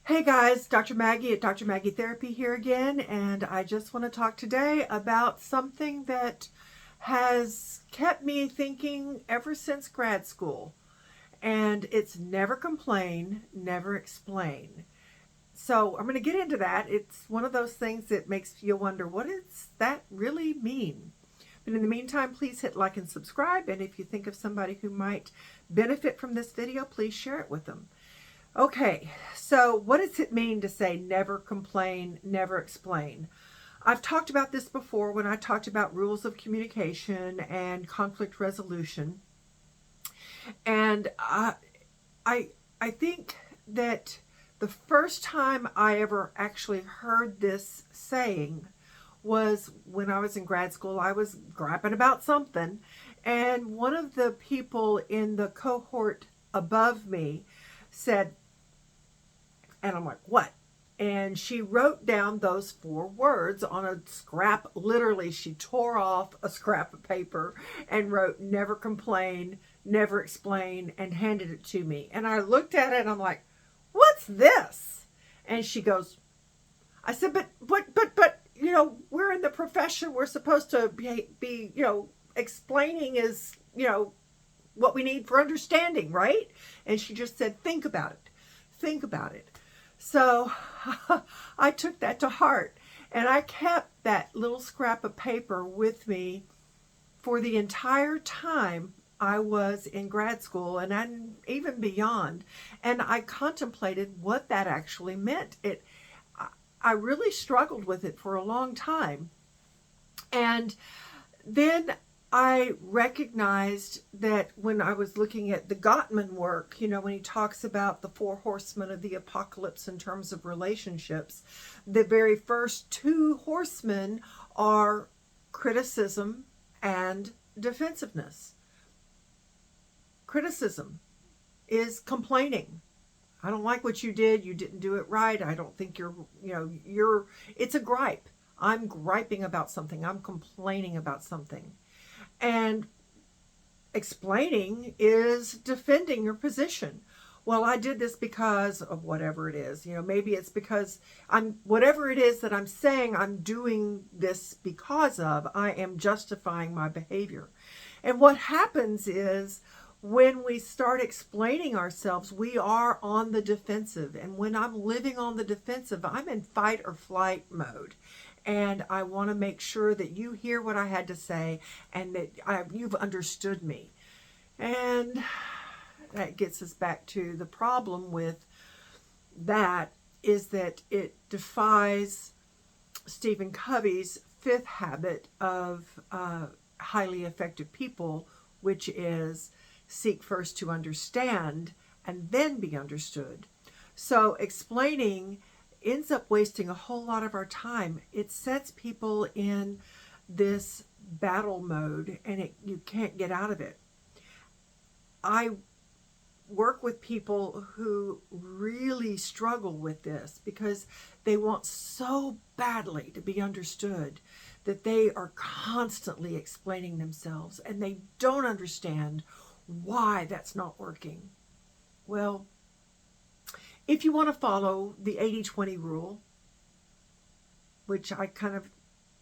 Hey guys, Dr. Maggie at Dr. Maggie Therapy here again, and I just want to talk today about something that has kept me thinking ever since grad school, and it's never complain, never explain. So I'm going to get into that. It's one of those things that makes you wonder, what does that really mean? But in the meantime, please hit like and subscribe, and if you think of somebody who might benefit from this video, please share it with them. Okay, so what does it mean to say never complain, never explain? I've talked about this before when I talked about rules of communication and conflict resolution. And I think that the first time I ever actually heard this saying was when I was in grad school. I was griping about something, and one of the people in the cohort above me said, and I'm like, what? And she wrote down those 4 words on a scrap. Literally, she tore off a scrap of paper and wrote, never complain, never explain, and handed it to me. And I looked at it and I'm like, what's this? And she goes, I said, but, we're in the profession. We're supposed to be explaining is, what we need for understanding, right? And she just said, think about it. Think about it. So I took that to heart, and I kept that little scrap of paper with me for the entire time I was in grad school and even beyond. And I contemplated what that actually meant. I really struggled with it for a long time. And then I recognized that when I was looking at the Gottman work, when he talks about the 4 horsemen of the apocalypse in terms of relationships, the very first 2 horsemen are criticism and defensiveness. Criticism is complaining. I don't like what you did. You didn't do it right. I don't think it's a gripe. I'm griping about something. I'm complaining about something. And explaining is defending your position. Well, I did this because of whatever it is. Maybe it's because whatever it is that I'm saying I'm doing this because of, I am justifying my behavior. And what happens is when we start explaining ourselves, we are on the defensive. And when I'm living on the defensive, I'm in fight or flight mode. And I want to make sure that you hear what I had to say and that you've understood me. And that gets us back to the problem with that is that it defies Stephen Covey's 5th habit of highly effective people, which is seek first to understand and then be understood. So explaining ends up wasting a whole lot of our time. It sets people in this battle mode, and you can't get out of it. I work with people who really struggle with this because they want so badly to be understood that they are constantly explaining themselves, and they don't understand why that's not working. Well, if you want to follow the 80-20 rule, which I kind of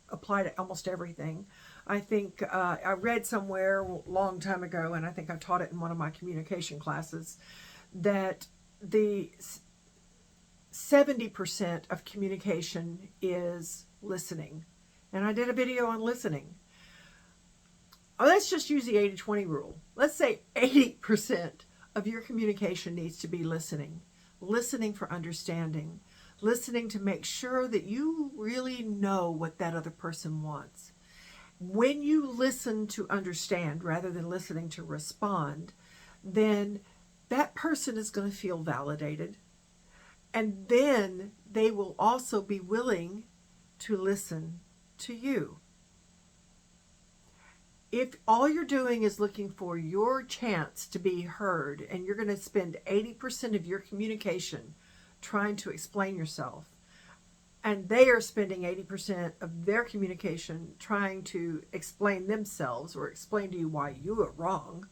apply to almost everything, I think I read somewhere a long time ago, and I think I taught it in one of my communication classes, that the 70% of communication is listening. And I did a video on listening. Let's just use the 80-20 rule. Let's say 80% of your communication needs to be listening. Listening for understanding, listening to make sure that you really know what that other person wants. When you listen to understand rather than listening to respond, then that person is going to feel validated, and then they will also be willing to listen to you. If all you're doing is looking for your chance to be heard, and you're going to spend 80% of your communication trying to explain yourself, and they are spending 80% of their communication trying to explain themselves or explain to you why you are wrong,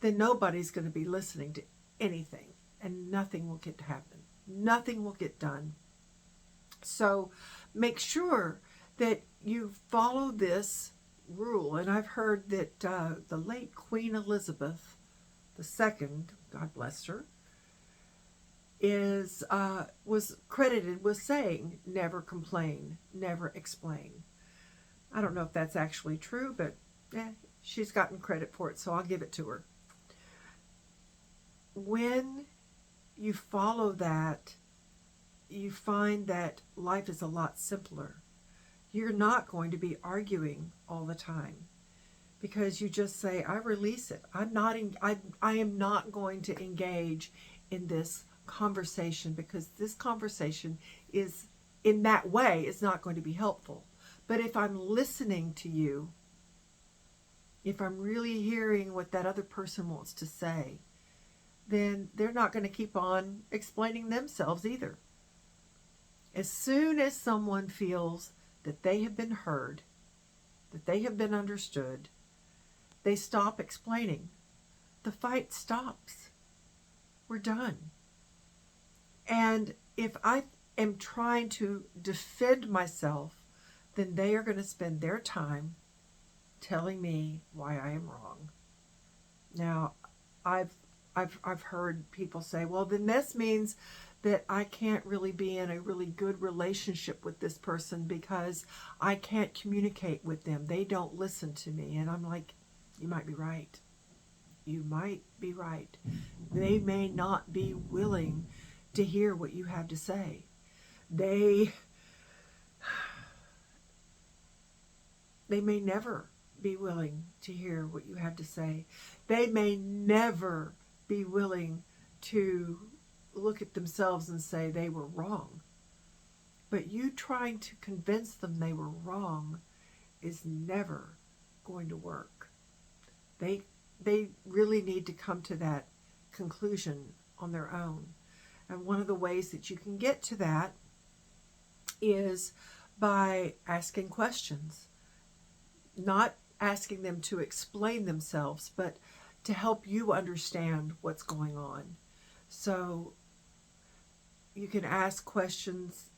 then nobody's going to be listening to anything, and nothing will get to happen. Nothing will get done. So make sure that you follow this rule. And I've heard that the late Queen Elizabeth II, God bless her, was credited with saying, never complain, never explain. I don't know if that's actually true, but she's gotten credit for it, so I'll give it to her. When you follow that, you find that life is a lot simpler. You're not going to be arguing all the time, because you just say, I release it. I am not going to engage in this conversation, because this conversation is, in that way, is not going to be helpful. But if I'm listening to you, if I'm really hearing what that other person wants to say, then they're not going to keep on explaining themselves either. As soon as someone feels that they have been heard, that they have been understood, they stop explaining. The fight stops. We're done. And if I am trying to defend myself, then they are going to spend their time telling me why I am wrong. Now, I've heard people say, well, then this means that I can't really be in a really good relationship with this person because I can't communicate with them. They don't listen to me. And I'm like, you might be right. You might be right. They may not be willing to hear what you have to say. They may never be willing to hear what you have to say. They may never be willing to look at themselves and say they were wrong. But you trying to convince them they were wrong is never going to work. They really need to come to that conclusion on their own. And one of the ways that you can get to that is by asking questions. Not asking them to explain themselves, but to help you understand what's going on. So you can ask questions,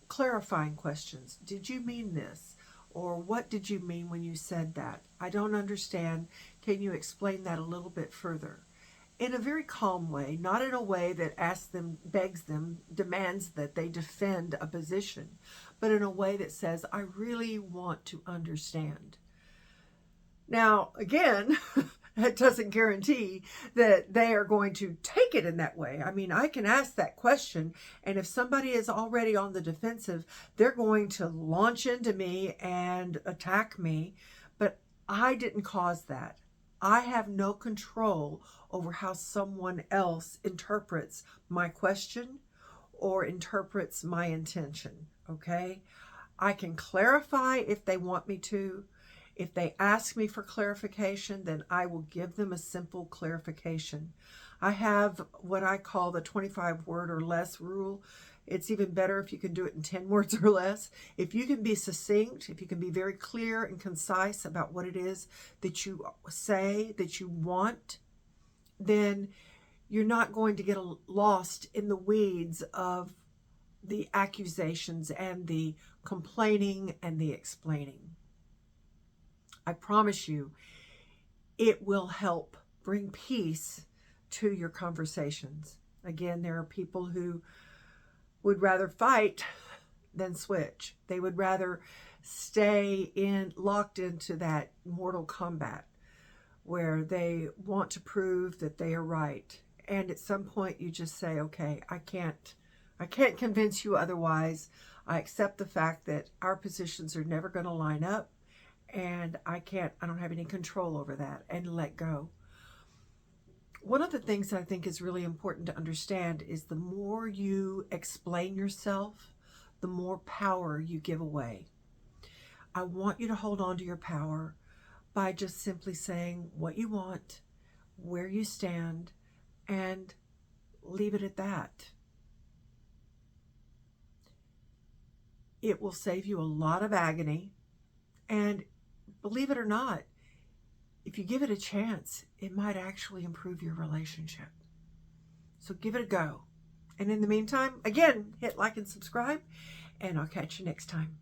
clarifying questions. Did you mean this? Or what did you mean when you said that? I don't understand. Can you explain that a little bit further? In a very calm way, not in a way that asks them, begs them, demands that they defend a position, but in a way that says, I really want to understand. Now, again, that doesn't guarantee that they are going to take it in that way. I mean, I can ask that question, and if somebody is already on the defensive, they're going to launch into me and attack me, but I didn't cause that. I have no control over how someone else interprets my question or interprets my intention, okay? I can clarify if they want me to. If they ask me for clarification, then I will give them a simple clarification. I have what I call the 25 word or less rule. It's even better if you can do it in 10 words or less. If you can be succinct, if you can be very clear and concise about what it is that you say, that you want, then you're not going to get lost in the weeds of the accusations and the complaining and the explaining. I promise you, it will help bring peace to your conversations. Again, there are people who would rather fight than switch. They would rather stay locked into that mortal combat where they want to prove that they are right. And at some point you just say, okay, I can't convince you otherwise. I accept the fact that our positions are never going to line up. And I don't have any control over that, and let go. One of the things that I think is really important to understand is the more you explain yourself, the more power you give away. I want you to hold on to your power by just simply saying what you want, where you stand, and leave it at that. It will save you a lot of agony, and believe it or not, if you give it a chance, it might actually improve your relationship. So give it a go. And in the meantime, again, hit like and subscribe, and I'll catch you next time.